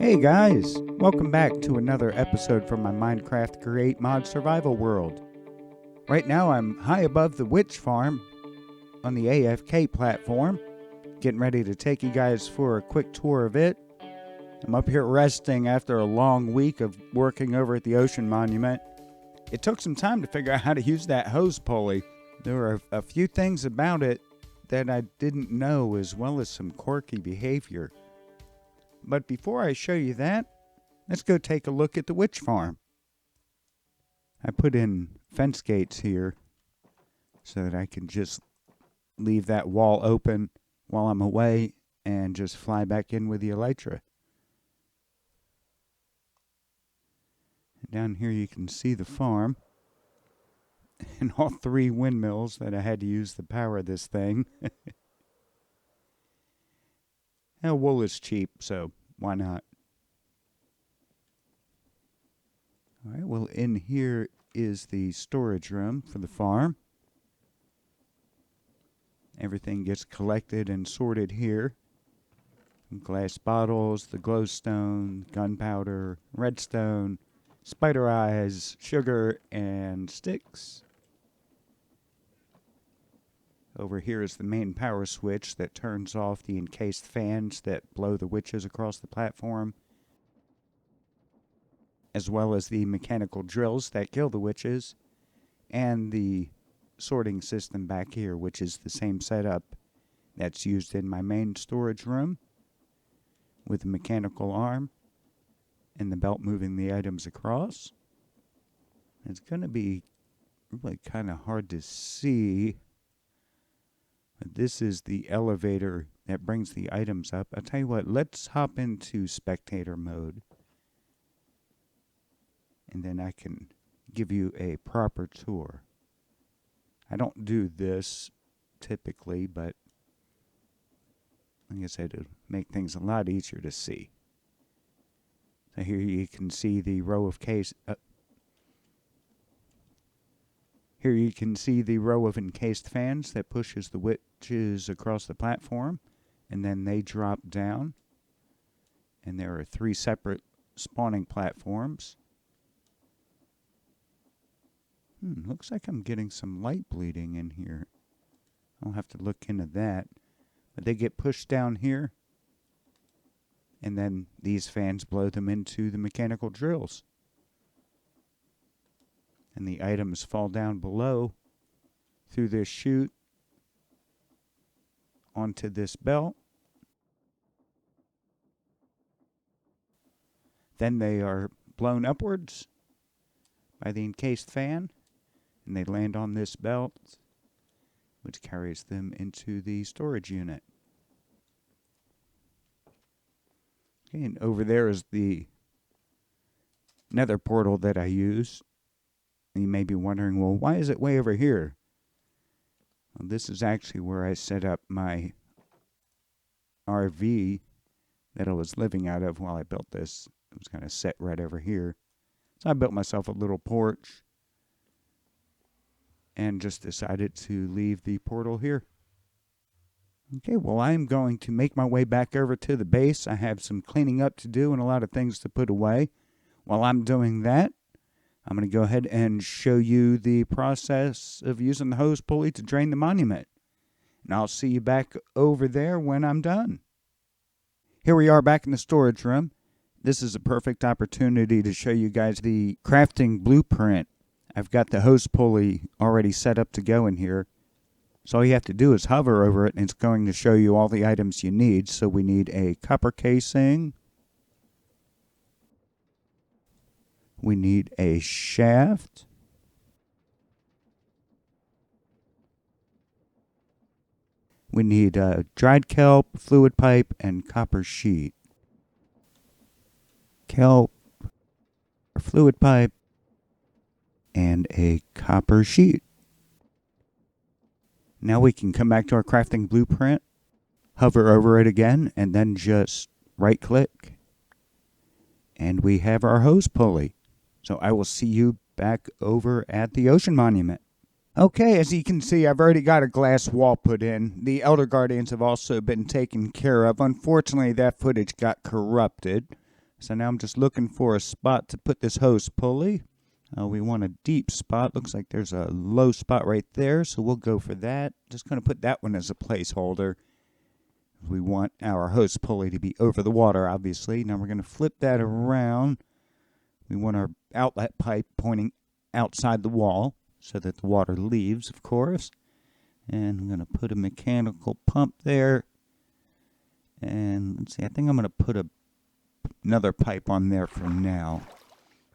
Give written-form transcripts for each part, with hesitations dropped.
Hey guys, welcome back to another episode from my Minecraft Create Mod Survival world. Right now I'm high above the witch farm on the AFK platform, getting ready to take you guys for a quick tour of it. I'm up here resting after a long week of working over at the Ocean Monument. It took some time to figure out how to use that hose pulley. There were a few things about it that I didn't know, as well as some quirky behavior. But before I show you that, let's go take a look at the witch farm. I put in fence gates here so that I can just leave that wall open while I'm away and just fly back in with the elytra. And down here you can see the farm and all three windmills that I had to use to power this thing. Now, wool is cheap, so why not? All right, well, in here is the storage room for the farm. Everything gets collected and sorted here. Glass bottles, the glowstone, gunpowder, redstone, spider eyes, sugar, and sticks. Over here is the main power switch that turns off the encased fans that blow the witches across the platform, as well as the mechanical drills that kill the witches, and the sorting system back here, which is the same setup that's used in my main storage room, with the mechanical arm and the belt moving the items across. It's going to be really kind of hard to see. This is the elevator that brings the items up. I'll tell you what, let's hop into spectator mode. And then I can give you a proper tour. I don't do this typically, but like I said, it'll make things a lot easier to see. So here you can see the row of Here you can see the row of encased fans that pushes the witches across the platform, and then they drop down. And there are three separate spawning platforms. Looks like I'm getting some light bleeding in here. I'll have to look into that. But they get pushed down here, and then these fans blow them into the mechanical drills. And the items fall down below through this chute onto this belt. Then they are blown upwards by the encased fan, and they land on this belt, which carries them into the storage unit. Okay, and over there is the Nether Portal that I use. You may be wondering, well, why is it way over here? Well, this is actually where I set up my RV that I was living out of while I built this. It was kind of set right over here. So I built myself a little porch and just decided to leave the portal here. Okay, well, I'm going to make my way back over to the base. I have some cleaning up to do and a lot of things to put away. While I'm doing that, I'm going to go ahead and show you the process of using the hose pulley to drain the monument. And I'll see you back over there when I'm done. Here we are back in the storage room. This is a perfect opportunity to show you guys the crafting blueprint. I've got the hose pulley already set up to go in here. So all you have to do is hover over it and it's going to show you all the items you need. So we need a copper casing. We need a shaft. We need dried kelp, fluid pipe, and copper sheet. Kelp, fluid pipe, and a copper sheet. Now we can come back to our crafting blueprint, hover over it again, and then just right-click. And we have our hose pulley. So I will see you back over at the Ocean Monument. Okay, as you can see, I've already got a glass wall put in. The Elder Guardians have also been taken care of. Unfortunately, that footage got corrupted. So now I'm just looking for a spot to put this hose pulley. We want a deep spot. Looks like there's a low spot right there, so we'll go for that. Just going to put that one as a placeholder. We want our hose pulley to be over the water, obviously. Now we're going to flip that around. We want our outlet pipe pointing outside the wall so that the water leaves, of course. And I'm going to put a mechanical pump there. And let's see, I think I'm going to put another pipe on there for now.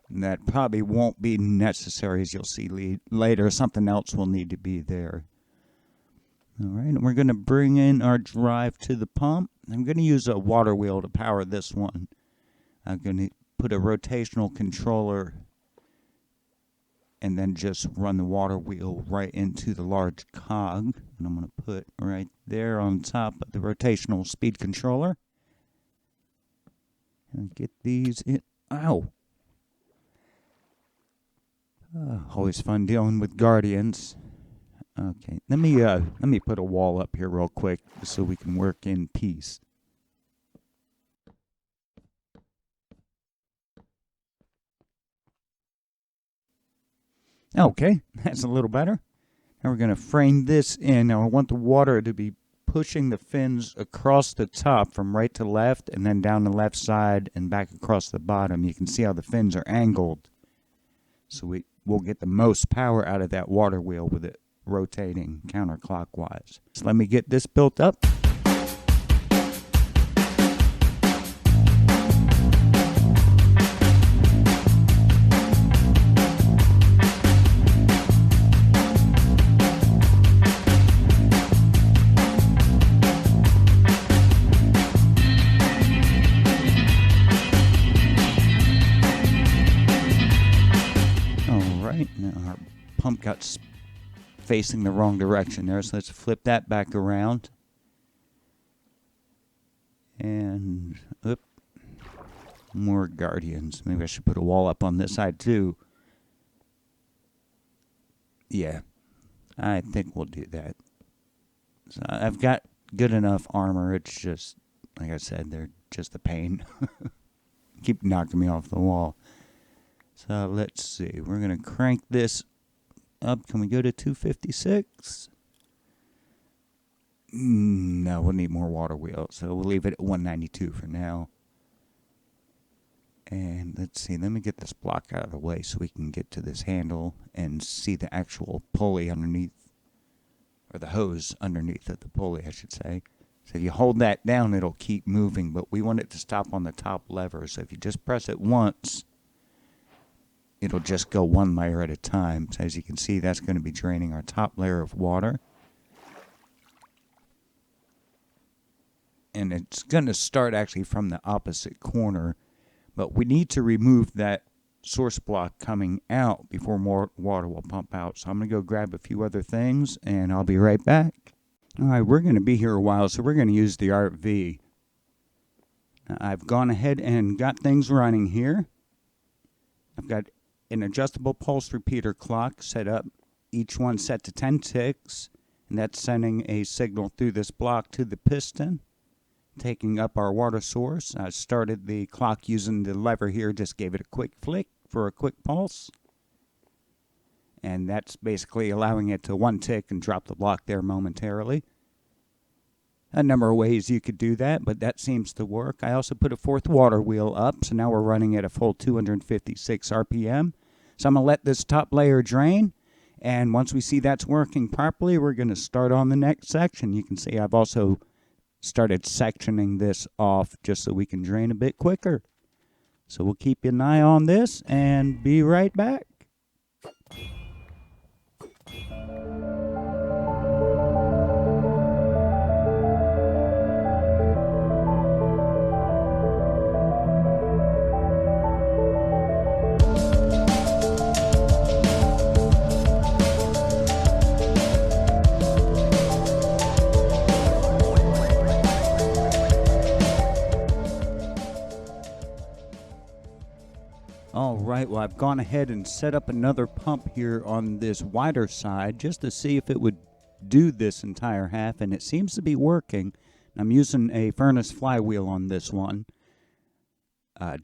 And that probably won't be necessary, as you'll see later. Something else will need to be there. All right, and we're going to bring in our drive to the pump. I'm going to use a water wheel to power this one. I'm going to put a rotational controller and then just run the water wheel right into the large cog. And I'm going to put right there on top of the rotational speed controller. And get these in. Ow! Always fun dealing with guardians. Okay, let me put a wall up here real quick so we can work in peace. Okay, that's a little better. Now we're going to frame this in. Now I want the water to be pushing the fins across the top from right to left and then down the left side and back across the bottom. You can see how the fins are angled. So we'll get the most power out of that water wheel with it rotating counterclockwise. So let me get this built up. Alright, now our pump got facing the wrong direction there, so let's flip that back around. And more guardians. Maybe I should put a wall up on this side too. Yeah, I think we'll do that. So I've got good enough armor. It's just, like I said, they're just a pain. Keep knocking me off the wall. So let's see. We're going to crank this up. Can we go to 256? No, we'll need more water wheel. So we'll leave it at 192 for now. And let's see. Let me get this block out of the way so we can get to this handle and see the actual pulley underneath, or the hose underneath of the pulley, I should say. So if you hold that down, it'll keep moving, but we want it to stop on the top lever. So if you just press it once, it'll just go one layer at a time. So as you can see, that's going to be draining our top layer of water. And it's going to start actually from the opposite corner. But we need to remove that source block coming out before more water will pump out. So I'm going to go grab a few other things, and I'll be right back. All right, we're going to be here a while, so we're going to use the RV. Now, I've gone ahead and got things running here. I've got an adjustable pulse repeater clock set up, each one set to 10 ticks, and that's sending a signal through this block to the piston, taking up our water source. I started the clock using the lever here, just gave it a quick flick for a quick pulse, and that's basically allowing it to one tick and drop the block there momentarily. A number of ways you could do that, but that seems to work. I also put a fourth water wheel up, so now we're running at a full 256 RPM. So I'm going to let this top layer drain, and once we see that's working properly, we're going to start on the next section. You can see I've also started sectioning this off just so we can drain a bit quicker. So we'll keep an eye on this and be right back. Alright, well I've gone ahead and set up another pump here on this wider side just to see if it would do this entire half, and it seems to be working. I'm using a furnace flywheel on this one.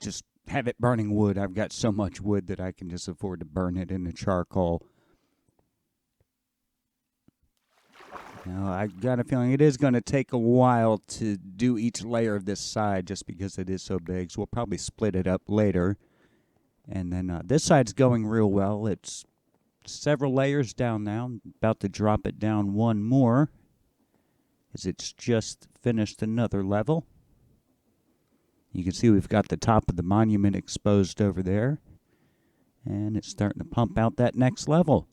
just have it burning wood. I've got so much wood that I can just afford to burn it into charcoal. Now, I got a feeling it is going to take a while to do each layer of this side just because it is so big. So we'll probably split it up later. And then this side's going real well. It's several layers down now. I'm about to drop it down one more as it's just finished another level. You can see we've got the top of the monument exposed over there. And it's starting to pump out that next level.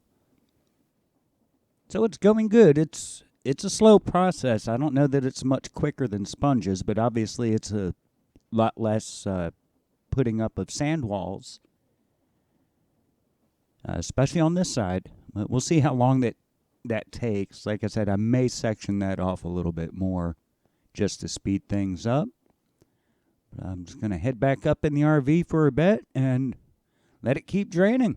So it's going good. It's a slow process. I don't know that it's much quicker than sponges, but obviously it's a lot less putting up of sand walls, especially on this side. But we'll see how long that takes. Like I said, I may section that off a little bit more just to speed things up. But I'm just going to head back up in the RV for a bit and let it keep draining.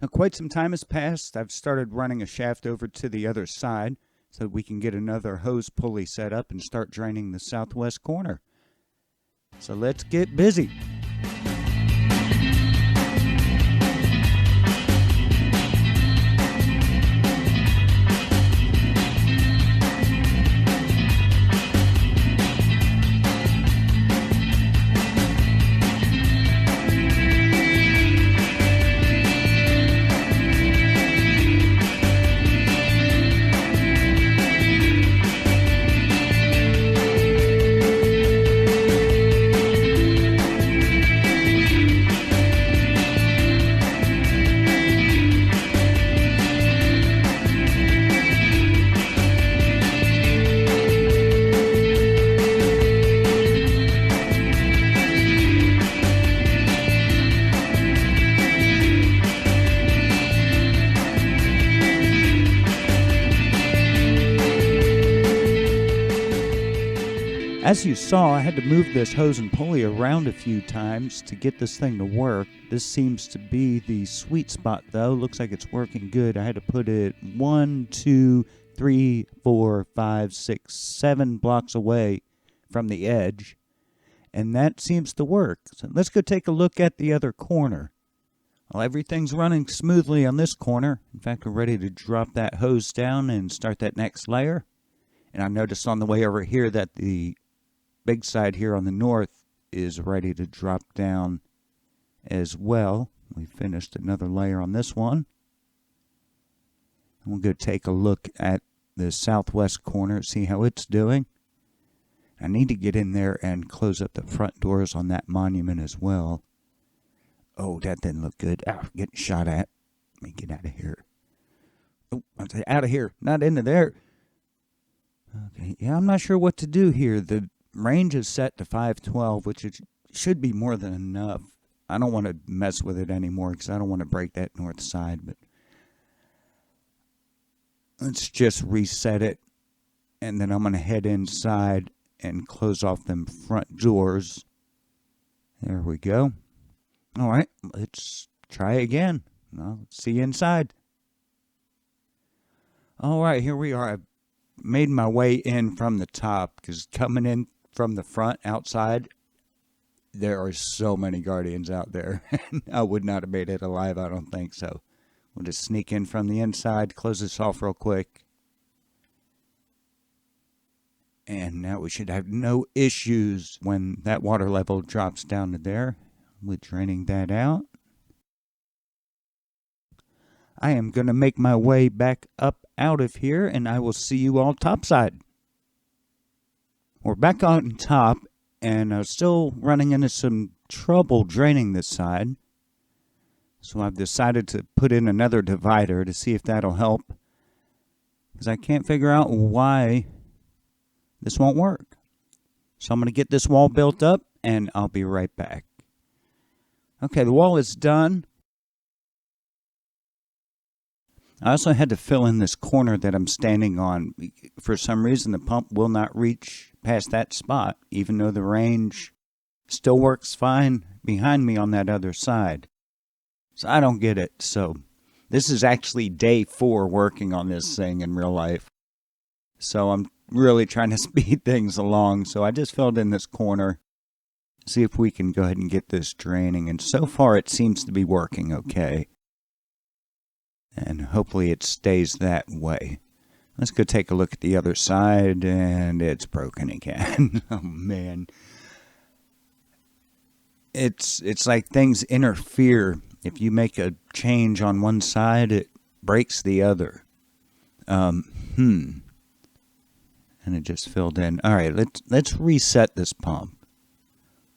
Now, quite some time has passed. I've started running a shaft over to the other side so we can get another hose pulley set up and start draining the southwest corner. So let's get busy. As you saw, I had to move this hose and pulley around a few times to get this thing to work. This seems to be the sweet spot, though. Looks like it's working good. I had to put it 1, 2, 3, 4, 5, 6, 7 blocks away from the edge, and that seems to work. So let's go take a look at the other corner. Well, everything's running smoothly on this corner. In fact, we're ready to drop that hose down and start that next layer. And I noticed on the way over here that the big side here on the north is ready to drop down as well. We finished another layer on this one. And we'll go take a look at the southwest corner, see how it's doing. I need to get in there and close up the front doors on that monument as well. Oh, that didn't look good. Oh, getting shot at. Let me get out of here. Oh, I'm out of here, not into there. Okay, yeah, I'm not sure what to do here. The range is set to 512, which it should be more than enough. I don't want to mess with it anymore because I don't want to break that north side. But let's just reset it, and then I'm going to head inside and close off them front doors. There we go. All right, let's try again. Well, let's see inside. All right, here we are. I've made my way in from the top because coming in from the front outside, there are so many guardians out there. I would not have made it alive, I don't think so. We'll just sneak in from the inside, close this off real quick. And now we should have no issues when that water level drops down to there with draining that out. I am going to make my way back up out of here, and I will see you all topside. We're back on top, and I'm still running into some trouble draining this side. So I've decided to put in another divider to see if that'll help, because I can't figure out why this won't work. So I'm going to get this wall built up, and I'll be right back. Okay, the wall is done. I also had to fill in this corner that I'm standing on. For some reason, the pump will not reach past that spot, even though the range still works fine behind me on that other side. So I don't get it. So this is actually day 4 working on this thing in real life. So I'm really trying to speed things along. So I just filled in this corner. See if we can go ahead and get this draining. And so far it seems to be working okay. And hopefully it stays that way. Let's go take a look at the other side, and it's broken again. Oh man. It's like things interfere. If you make a change on one side, it breaks the other. And it just filled in. All right, let's reset this pump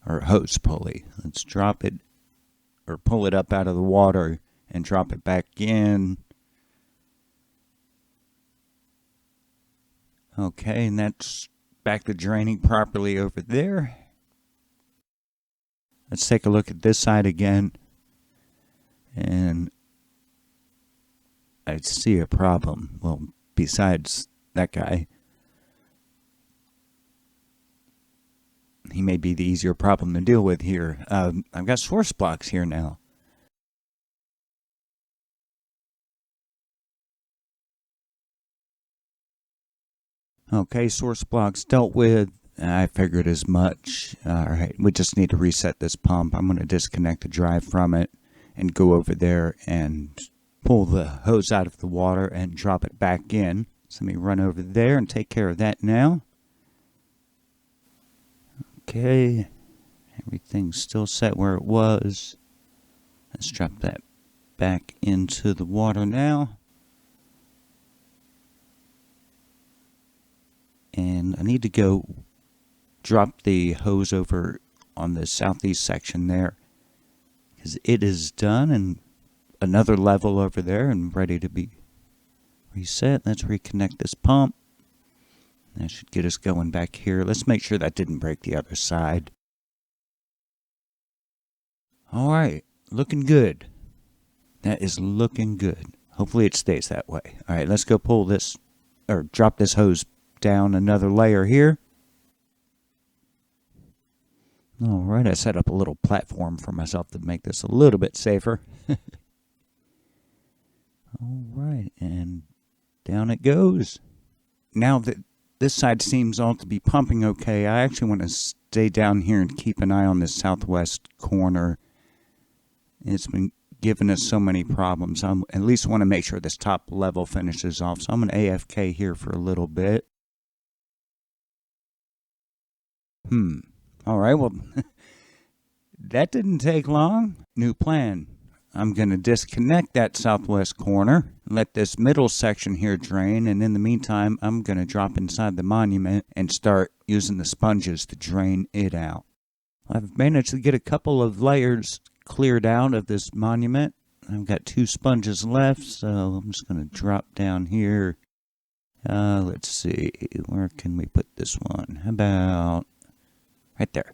or hose pulley. Let's drop it or pull it up out of the water and drop it back in. Okay, and that's back to draining properly over there. Let's take a look at this side again. And I see a problem. Well, besides that guy. He may be the easier problem to deal with here. I've got source blocks here now. Okay, source blocks dealt with. I figured as much. Alright, we just need to reset this pump. I'm going to disconnect the drive from it and go over there and pull the hose out of the water and drop it back in. So let me run over there and take care of that now. Okay, everything's still set where it was. Let's drop that back into the water now. And I need to go drop the hose over on the southeast section there, because it is done, and another level over there and ready to be reset. Let's reconnect this pump. That should get us going back here. Let's make sure that didn't break the other side. Alright, looking good. That is looking good. Hopefully it stays that way. Alright, let's go pull this, or drop this hose down another layer here. Alright, I set up a little platform for myself to make this a little bit safer. Alright, and down it goes. Now that this side seems all to be pumping okay, I actually want to stay down here and keep an eye on this southwest corner. It's been giving us so many problems. I at least want to make sure this top level finishes off. So I'm going to AFK here for a little bit. Alright, well, that didn't take long. New plan. I'm going to disconnect that southwest corner, let this middle section here drain, and in the meantime, I'm going to drop inside the monument and start using the sponges to drain it out. I've managed to get a couple of layers cleared out of this monument. I've got 2 sponges left, so I'm just going to drop down here. Let's see, where can we put this one? How about right there?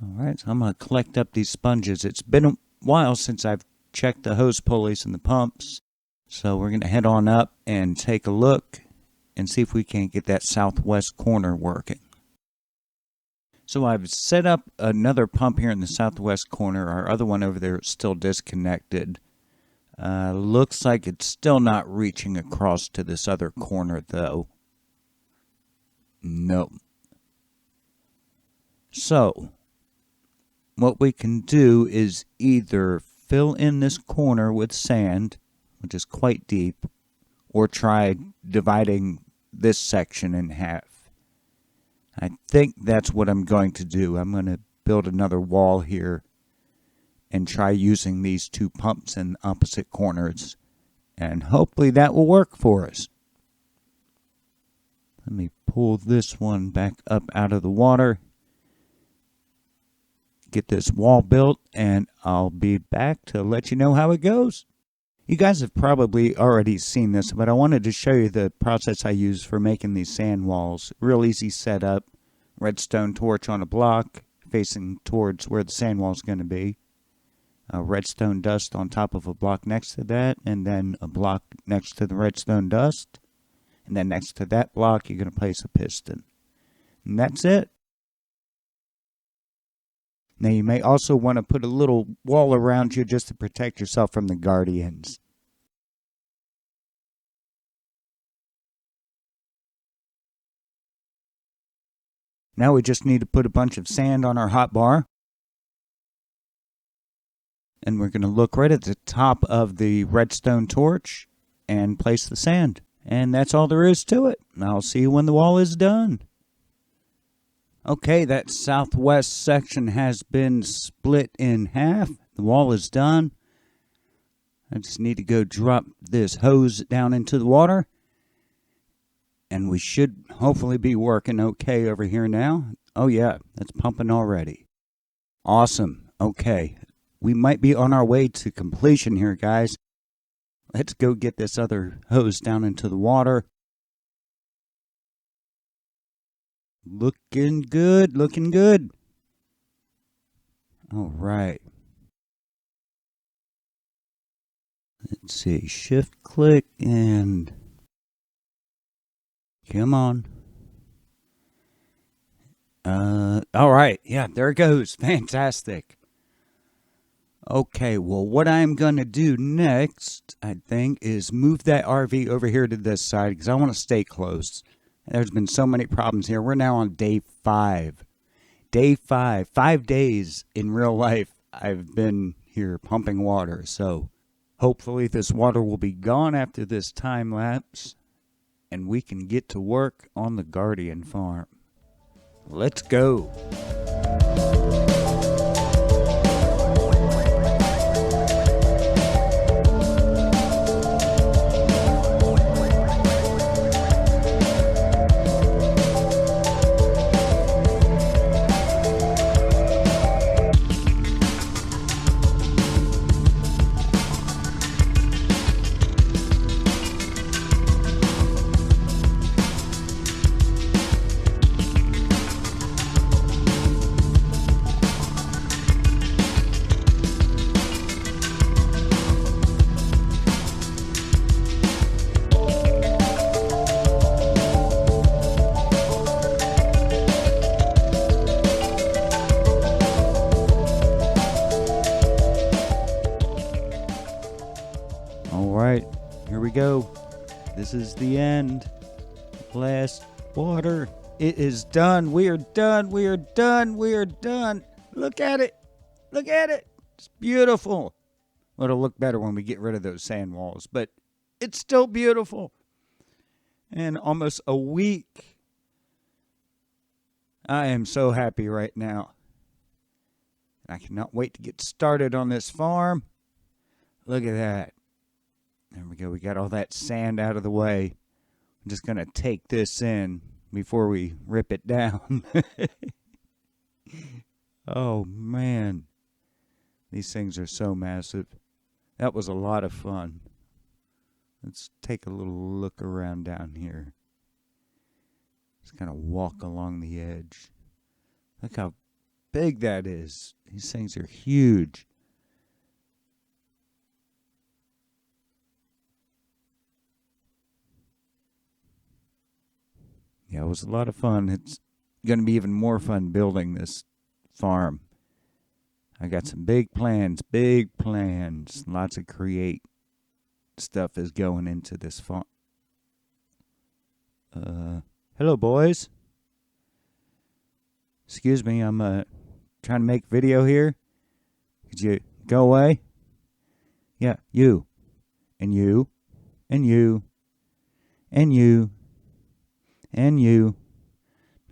Alright, so I'm going to collect up these sponges. It's been a while since I've checked the hose pulleys and the pumps, so we're going to head on up and take a look and see if we can't get that southwest corner working. So I've set up another pump here in the southwest corner. Our other one over there is still disconnected. Looks like it's still not reaching across to this other corner though. Nope. So what we can do is either fill in this corner with sand, which is quite deep, or try dividing this section in half. I think that's what I'm going to do. I'm going to build another wall here and try using these 2 pumps in opposite corners, and hopefully that will work for us. Let me pull this one back up out of the water, get this wall built, and I'll be back to let you know how it goes. You guys have probably already seen this, but I wanted to show you the process I use for making these sand walls. Real easy setup. Redstone torch on a block facing towards where the sand wall is going to be. Redstone dust on top of a block next to that, and then a block next to the redstone dust. And then next to that block, you're going to place a piston. And that's it. Now you may also want to put a little wall around you just to protect yourself from the guardians. Now we just need to put a bunch of sand on our hotbar. And we're going to look right at the top of the redstone torch and place the sand. And that's all there is to it. I'll see you when the wall is done. Okay, that southwest section has been split in half. The wall is done. I just need to go drop this hose down into the water. And we should hopefully be working okay over here now. Oh yeah, that's pumping already. Awesome. Okay. We might be on our way to completion here, guys. Let's go get this other hose down into the water. Looking good, looking good. All right. Let's see, shift click and come on. All right, yeah, there it goes. Fantastic. Okay, well, what I'm going to do next, I think, is move that RV over here to this side because I want to stay close. There's been so many problems here. We're now on day 5. Day 5. 5 days in real life I've been here pumping water. So hopefully this water will be gone after this time lapse and we can get to work on the Guardian farm. Let's go. Alright, here we go. This is the end. Last water. It is done. We are done. We are done. We are done. Look at it. Look at it. It's beautiful. Well, it'll look better when we get rid of those sand walls, but it's still beautiful. And almost a week. I am so happy right now. I cannot wait to get started on this farm. Look at that. There we go. We got all that sand out of the way. I'm just going to take this in before we rip it down. Oh, man. These things are so massive. That was a lot of fun. Let's take a little look around down here. Just kind of walk along the edge. Look how big that is. These things are huge. Yeah, it was a lot of fun. It's going to be even more fun building this farm. I got some big plans, Lots of create stuff is going into this farm. Hello, boys. Excuse me, I'm trying to make video here. Could you go away? Yeah, you. And you. And you. And you. And you.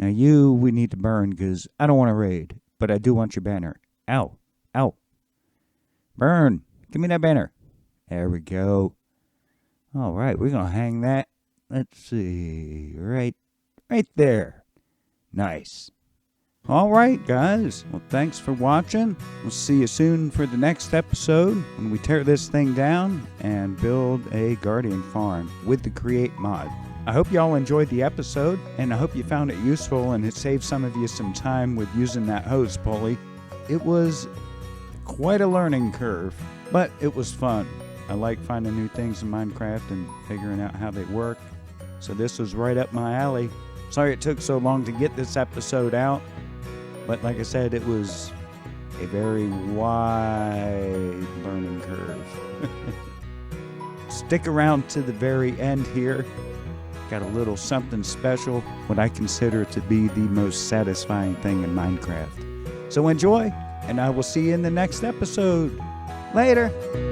Now you we need to burn because I don't want to raid, but I do want your banner. Ow. Ow. Burn. Give me that banner. There we go. All right, we're going to hang that. Let's see. Right there. Nice. All right, guys. Well, thanks for watching. We'll see you soon for the next episode when we tear this thing down and build a Guardian farm with the Create mod. I hope y'all enjoyed the episode, and I hope you found it useful and it saved some of you some time with using that hose pulley. It was quite a learning curve, but it was fun. I like finding new things in Minecraft and figuring out how they work. So this was right up my alley. Sorry it took so long to get this episode out, but like I said, it was a very wide learning curve. Stick around to the very end here, got a little something special, what I consider to be the most satisfying thing in Minecraft. So enjoy, and I will see you in the next episode. Later!